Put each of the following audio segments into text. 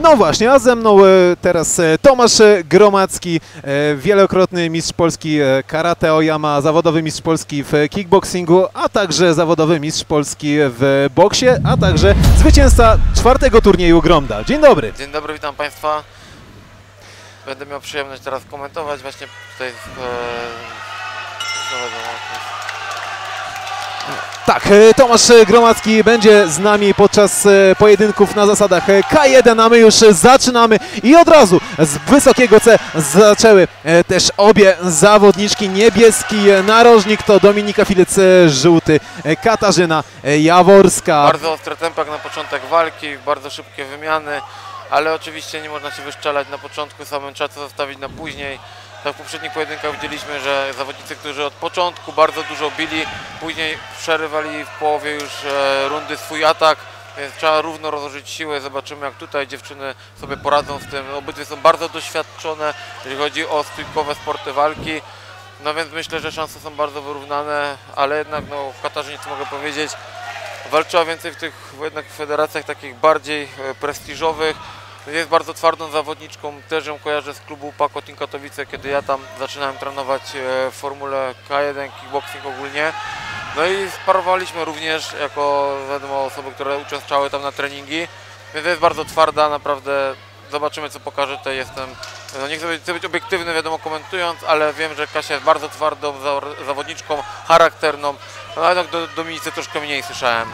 No właśnie, a ze mną teraz Tomasz Gromadzki, wielokrotny mistrz Polski karate Oyama, zawodowy mistrz Polski w kickboxingu, a także zawodowy mistrz Polski w boksie, a także zwycięzca 4. turnieju Gromda. Dzień dobry. Dzień dobry, witam Państwa. Będę miał przyjemność teraz komentować właśnie tutaj Tak, Tomasz Gromadzki będzie z nami podczas pojedynków na zasadach K1, a my już zaczynamy i od razu z wysokiego C zaczęły też obie zawodniczki. Niebieski narożnik to Dominika Filec, żółty Katarzyna Jaworska. Bardzo ostry tempo na początek walki, bardzo szybkie wymiany, ale oczywiście nie można się wyszczelać na początku, samym trzeba to zostawić na później. Tak w poprzednich pojedynkach widzieliśmy, że zawodnicy, którzy od początku bardzo dużo bili, później przerywali w połowie już rundy swój atak, więc trzeba równo rozłożyć siłę. Zobaczymy, jak tutaj dziewczyny sobie poradzą z tym. Obydwie są bardzo doświadczone, jeżeli chodzi o stójkowe sporty walki. No więc myślę, że szanse są bardzo wyrównane, ale jednak no, w Katarzynie, co mogę powiedzieć, walczyła więcej w tych jednak federacjach takich bardziej prestiżowych. Jest bardzo twardą zawodniczką, też ją kojarzę z klubu Pako Team Katowice, kiedy ja tam zaczynałem trenować w formule K1, kickboxing ogólnie. No i sparowaliśmy również jako, wiadomo, osoby, które uczestniczyły tam na treningi, więc jest bardzo twarda, naprawdę zobaczymy, co pokaże. Tutaj jestem, no nie chcę być obiektywny, wiadomo, komentując, ale wiem, że Kasia jest bardzo twardą zawodniczką, charakterną, no jednak do Dominicy troszkę mniej słyszałem.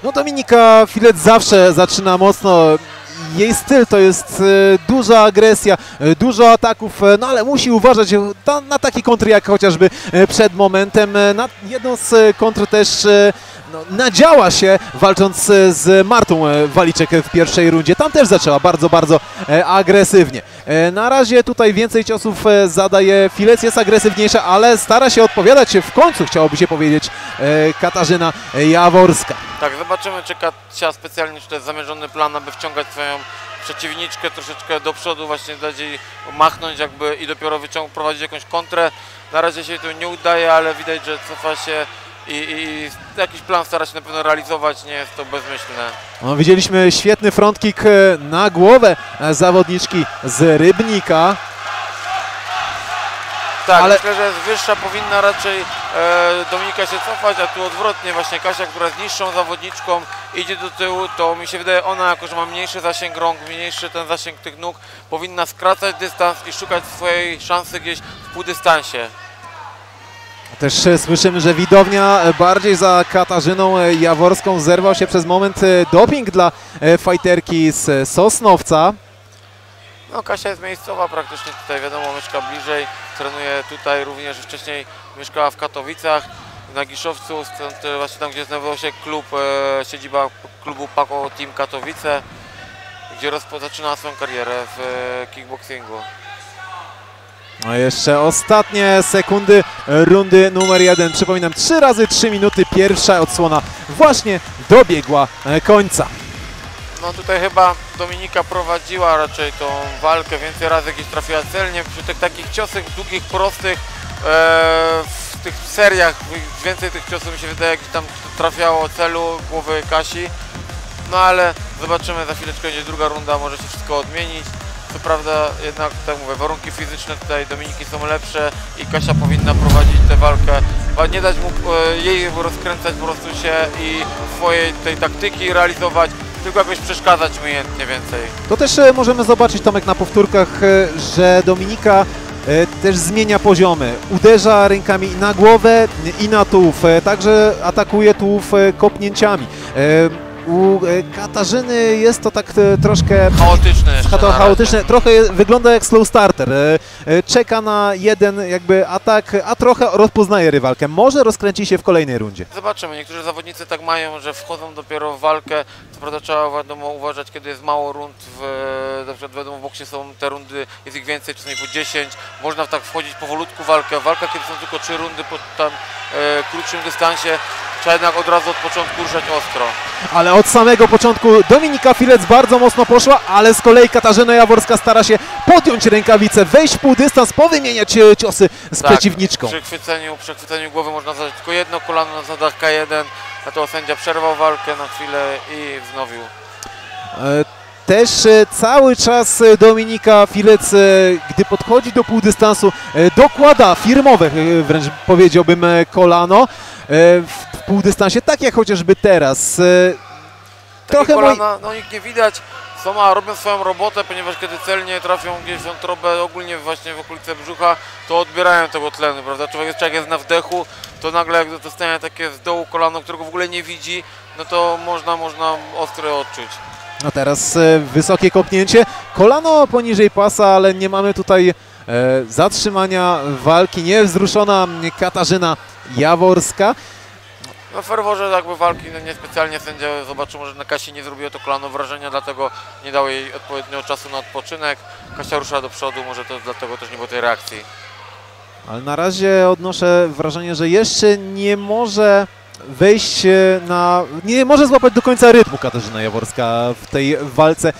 No Dominika Filec zawsze zaczyna mocno. Jej styl to jest duża agresja, dużo ataków, no ale musi uważać na takie kontry jak chociażby przed momentem. Na jedną z kontr też no, nadziała się, walcząc z Martą Waliczek w pierwszej rundzie. Tam też zaczęła bardzo agresywnie. Na razie tutaj więcej ciosów zadaje Filec, jest agresywniejsza, ale stara się odpowiadać w końcu, chciałoby się powiedzieć, Katarzyna Jaworska. Tak, zobaczymy, czy Kasia specjalnie, czy to jest zamierzony plan, aby wciągać swoją przeciwniczkę troszeczkę do przodu, właśnie dać jej machnąć jakby i dopiero prowadzić jakąś kontrę. Na razie się to nie udaje, ale widać, że cofa się i jakiś plan stara się na pewno realizować, nie jest to bezmyślne. No, widzieliśmy świetny front kick na głowę zawodniczki z Rybnika. Tak, ale myślę, że jest wyższa, powinna raczej Dominika się cofać, a tu odwrotnie, właśnie Kasia, która jest niższą zawodniczką, idzie do tyłu, to mi się wydaje, ona jako, że ma mniejszy zasięg rąk, mniejszy ten zasięg tych nóg, powinna skracać dystans i szukać swojej szansy gdzieś w półdystansie. Też słyszymy, że widownia bardziej za Katarzyną Jaworską. Zerwał się przez moment doping dla fajterki z Sosnowca. No Kasia jest miejscowa praktycznie tutaj, wiadomo, mieszka bliżej, trenuje tutaj również, wcześniej mieszkała w Katowicach, na Giszowcu, stąd właśnie tam, gdzie znajdował się klub, siedziba klubu Pako Team Katowice, gdzie zaczynała swoją karierę w kickboxingu. No jeszcze ostatnie sekundy rundy numer 1. Przypominam, 3 razy 3 minuty, pierwsza odsłona właśnie dobiegła końca. No tutaj chyba Dominika prowadziła raczej tą walkę, więcej razy gdzieś trafiła celnie, przy tych takich ciosach długich, prostych, w tych seriach więcej tych ciosów mi się wydaje, gdzieś tam trafiało celu głowy Kasi. No ale zobaczymy, za chwileczkę będzie druga runda, może się wszystko odmienić. Co prawda jednak, tak mówię, warunki fizyczne tutaj Dominiki są lepsze i Kasia powinna prowadzić tę walkę. Nie dać jej rozkręcać po prostu się i swojej tej taktyki realizować, tylko jakoś przeszkadzać umiejętnie więcej. To też możemy zobaczyć, Tomek, na powtórkach, że Dominika też zmienia poziomy. Uderza rękami na głowę i na tułów, także atakuje tułów kopnięciami. U Katarzyny jest to tak troszkę chaotyczne, trochę wygląda jak slow starter. Czeka na jeden jakby atak, a trochę rozpoznaje rywalkę. Może rozkręci się w kolejnej rundzie. Zobaczymy, niektórzy zawodnicy tak mają, że wchodzą dopiero w walkę. Co prawda trzeba, wiadomo, uważać, kiedy jest mało rund, na przykład wiadomo, w boksie są te rundy, jest ich więcej, czasami po 10. Można tak wchodzić powolutku w walkę. Walka, kiedy są tylko 3 rundy po tam krótszym dystansie, trzeba jednak od razu od początku ruszać ostro. Ale od samego początku Dominika Filec bardzo mocno poszła, ale z kolei Katarzyna Jaworska stara się podjąć rękawicę, wejść w półdystans, powymieniać ciosy z przeciwniczką. Przy przechwyceniu głowy można zadać tylko jedno kolano na zasadach K1, a to sędzia przerwał walkę na chwilę i wznowił. też cały czas Dominika Filec, gdy podchodzi do półdystansu, dokłada firmowe, wręcz powiedziałbym, kolano w półdystansie, tak jak chociażby teraz. Takie kolana, no nikt nie widać, robią swoją robotę, ponieważ kiedy celnie trafią gdzieś w wątrobę, ogólnie właśnie w okolice brzucha, to odbierają tego tlenu, prawda? Człowiek jest na wdechu, to nagle jak dostanie takie z dołu kolano, którego w ogóle nie widzi, no to można ostro odczuć. No teraz wysokie kopnięcie, kolano poniżej pasa, ale nie mamy tutaj zatrzymania walki, niewzruszona Katarzyna Jaworska. No w ferworze jakby walki niespecjalnie sędzia zobaczył, może na Kasi nie zrobiło to kolano wrażenia, dlatego nie dał jej odpowiednio czasu na odpoczynek. Kasia ruszyła do przodu, może to dlatego też nie było tej reakcji. Ale na razie odnoszę wrażenie, że jeszcze nie może wejść nie może złapać do końca rytmu Katarzyna Jaworska w tej walce.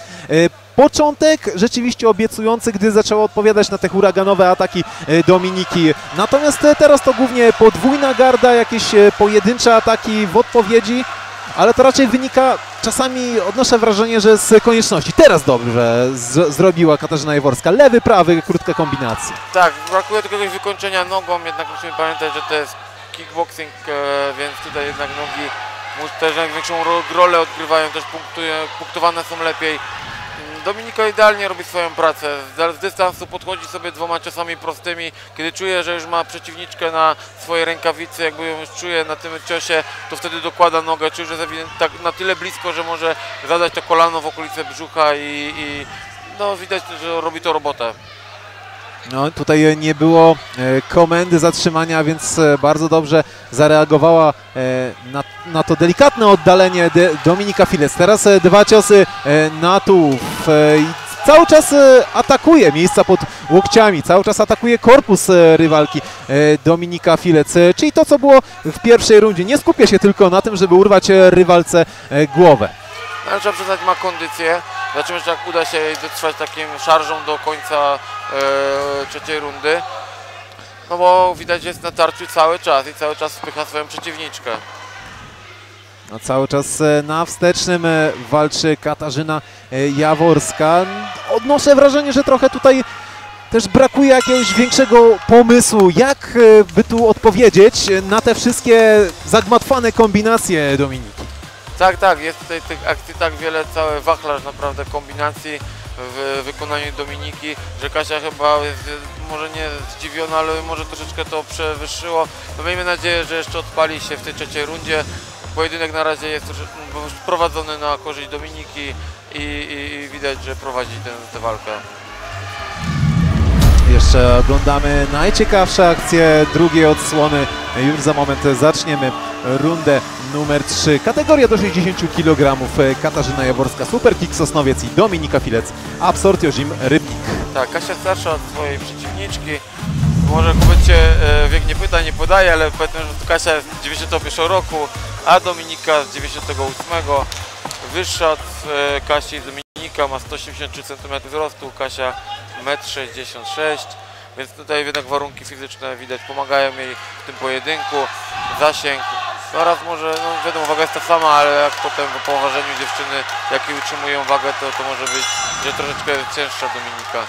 Początek rzeczywiście obiecujący, gdy zaczęła odpowiadać na te huraganowe ataki Dominiki. Natomiast teraz to głównie podwójna garda, jakieś pojedyncze ataki w odpowiedzi, ale to raczej wynika, czasami odnoszę wrażenie, że z konieczności. Teraz dobrze zrobiła Katarzyna Jaworska. Lewy, prawy, krótka kombinacja. Tak, brakuje tylko jakiegoś wykończenia nogą, jednak musimy pamiętać, że to jest kickboxing, więc tutaj jednak nogi też największą rolę odgrywają, też punktowane są lepiej. Dominika idealnie robi swoją pracę, z dystansu podchodzi sobie dwoma ciosami prostymi, kiedy czuje, że już ma przeciwniczkę na swojej rękawicy, jakby ją już czuje na tym ciosie, to wtedy dokłada nogę, czuje, że jest tak na tyle blisko, że może zadać to kolano w okolice brzucha i no widać, że robi to robotę. No, tutaj nie było komendy zatrzymania, więc bardzo dobrze zareagowała na to delikatne oddalenie Dominika Filec. Teraz dwa ciosy na tułów. Cały czas atakuje miejsca pod łokciami, cały czas atakuje korpus rywalki Dominika Filec, czyli to, co było w pierwszej rundzie. Nie skupia się tylko na tym, żeby urwać rywalce głowę. Ale trzeba przyznać, ma kondycję. Zobaczymy, czy jak uda się jej dotrwać takim szarżą do końca trzeciej rundy. No bo widać, że jest na tarciu cały czas i cały czas wpycha swoją przeciwniczkę. No, cały czas na wstecznym walczy Katarzyna Jaworska. Odnoszę wrażenie, że trochę tutaj też brakuje jakiegoś większego pomysłu, jak by tu odpowiedzieć na te wszystkie zagmatwane kombinacje Dominiki. Tak, jest tutaj tych akcji tak wiele, cały wachlarz naprawdę kombinacji w wykonaniu Dominiki, że Kasia chyba jest może nie zdziwiona, ale może troszeczkę to przewyższyło. No miejmy nadzieję, że jeszcze odpali się w tej trzeciej rundzie. Pojedynek na razie jest prowadzony na korzyść Dominiki i widać, że prowadzi tę walkę. Jeszcze oglądamy najciekawsze akcje drugiej odsłony. Już za moment zaczniemy rundę numer 3. Kategoria do 60 kg. Katarzyna Jaworska, Super Kick Sosnowiec i Dominika Filec, Absortio Gym Rybnik. Tak, Kasia starsza od swojej przeciwniczki. Może kobiecie wiek nie pyta, nie podaje, ale powiedzmy, że Kasia jest z 91 roku, a Dominika z 98. Wyższa od Kasi Dominika, ma 183 cm wzrostu, Kasia 1,66 m, więc tutaj jednak warunki fizyczne widać pomagają jej w tym pojedynku, zasięg, no oraz może, no wiadomo, waga jest ta sama, ale jak potem po poważeniu dziewczyny, jakie utrzymują wagę, to może być, że troszeczkę cięższa Dominika.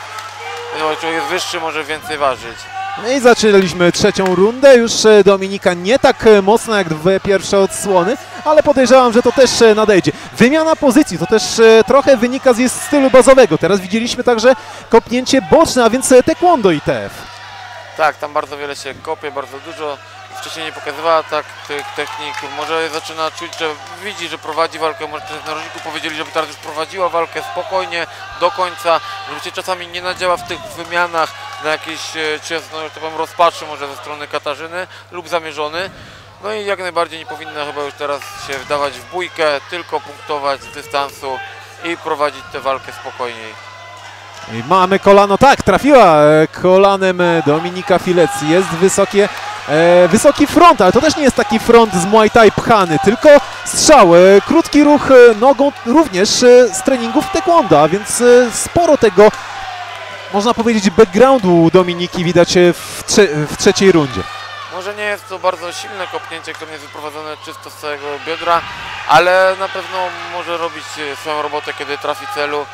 No, człowiek jest wyższy, może więcej ważyć. No i zaczynaliśmy trzecią rundę, już Dominika nie tak mocna jak dwie pierwsze odsłony, ale podejrzewam, że to też nadejdzie. Wymiana pozycji to też trochę wynika z jej stylu bazowego. Teraz widzieliśmy także kopnięcie boczne, a więc taekwondo ITF. Tak, tam bardzo wiele się kopie, bardzo dużo. Wcześniej nie pokazywała tak tych technik, może zaczyna czuć, że widzi, że prowadzi walkę, może też na rożniku powiedzieli, żeby teraz już prowadziła walkę spokojnie, do końca, żeby się czasami nie nadziała w tych wymianach na jakiś cios, no, że tak powiem, rozpaczy może ze strony Katarzyny lub zamierzony. No i jak najbardziej nie powinna chyba już teraz się wdawać w bójkę, tylko punktować z dystansu i prowadzić tę walkę spokojniej. I mamy kolano, tak, trafiła kolanem Dominika Filec, jest wysoki front, ale to też nie jest taki front z Muay Thai pchany, tylko strzał, krótki ruch nogą również z treningów taekwondo, a więc sporo tego, można powiedzieć, backgroundu Dominiki widać w trzeciej rundzie. Może nie jest to bardzo silne kopnięcie, które nie jest wyprowadzone czysto z całego biodra, ale na pewno może robić swoją robotę, kiedy trafi celu.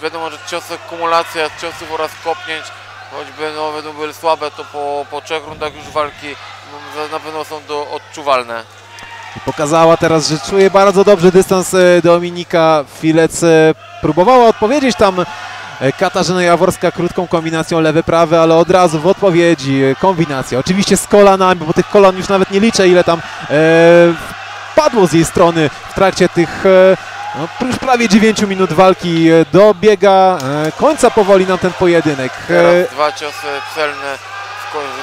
Wiadomo, że ciosy, kumulacja ciosów oraz kopnięć, choćby no, będą były słabe, to po 3 rundach już walki na pewno są odczuwalne. Pokazała teraz, że czuje bardzo dobrze dystans Dominika Filec. Próbowała odpowiedzieć tam Katarzyna Jaworska krótką kombinacją lewy-prawy, ale od razu w odpowiedzi kombinacja. Oczywiście z kolanami, bo tych kolan już nawet nie liczę, ile tam padło z jej strony w trakcie tych no, już prawie 9 minut walki. Dobiega końca powoli nam ten pojedynek. Teraz 2 ciosy celne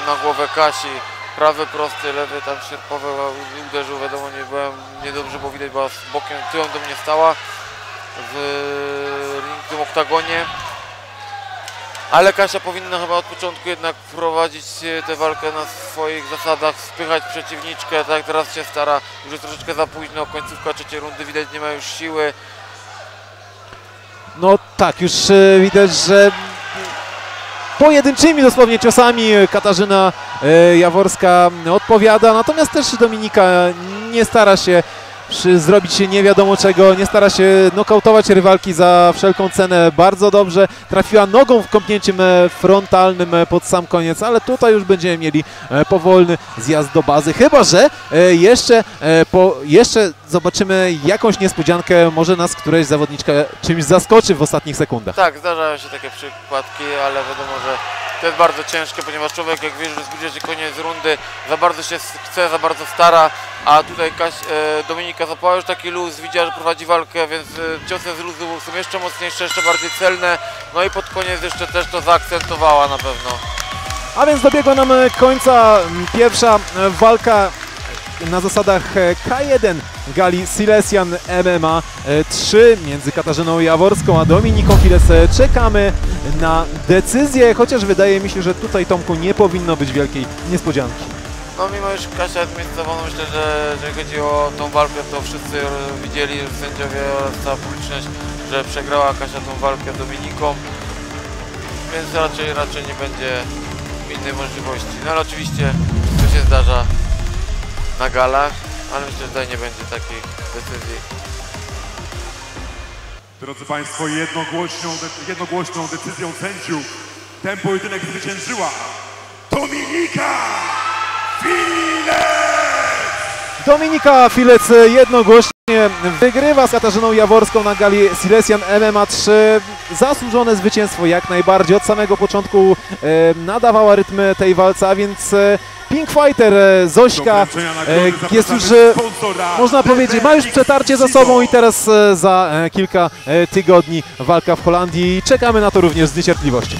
na głowę Kasi. Prawy prosty, lewy tam sierpowy uderzył, wiadomo, niedobrze, bo widać, była z bokiem, tyłem do mnie stała w tym oktagonie. Ale Kasia powinna chyba od początku jednak prowadzić tę walkę na swoich zasadach, spychać przeciwniczkę, tak jak teraz się stara, już jest troszeczkę za późno, końcówka 3. rundy, widać, nie ma już siły. No tak, już widać, że pojedynczymi dosłownie ciosami Katarzyna Jaworska odpowiada, natomiast też Dominika nie stara się zrobić nie wiadomo czego, nie stara się nokautować rywalki za wszelką cenę. Bardzo dobrze trafiła nogą w kopnięciem frontalnym pod sam koniec, ale tutaj już będziemy mieli powolny zjazd do bazy, chyba że jeszcze zobaczymy jakąś niespodziankę, może nas któraś zawodniczka czymś zaskoczy w ostatnich sekundach. Tak, zdarzają się takie przypadki, ale wiadomo, że to jest bardzo ciężkie, ponieważ człowiek, jak wie, że zbliża się koniec rundy, za bardzo się chce, za bardzo stara, a tutaj Dominika zapała już taki luz, widziała, że prowadzi walkę, więc ciosy z luzu są jeszcze mocniejsze, jeszcze bardziej celne, no i pod koniec jeszcze też to zaakcentowała na pewno. A więc dobiegła nam końca pierwsza walka na zasadach K1 gali Silesian MMA 3 między Katarzyną Jaworską a Dominiką Filec. Czekamy na decyzję, chociaż wydaje mi się, że tutaj, Tomku, nie powinno być wielkiej niespodzianki. No mimo iż Kasia jest miejscowa, no myślę, że jeżeli chodzi o tą walkę, to wszyscy widzieli, sędziowie oraz cała publiczność, że przegrała Kasia tą walkę z Dominiką, więc raczej nie będzie innej możliwości. No ale oczywiście to się zdarza na galach, ale myślę, że tutaj nie będzie takiej decyzji. Drodzy Państwo, jednogłośną decyzją sędziów ten pojedynek zwyciężyła Dominika Filec! Dominika Filec jednogłośnie wygrywa z Katarzyną Jaworską na gali Silesian MMA 3. Zasłużone zwycięstwo jak najbardziej. Od samego początku nadawała rytmy tej walce, a więc Pink Fighter Zośka jest już, można powiedzieć, ma już przetarcie za sobą i teraz za kilka tygodni walka w Holandii. Czekamy na to również z niecierpliwością.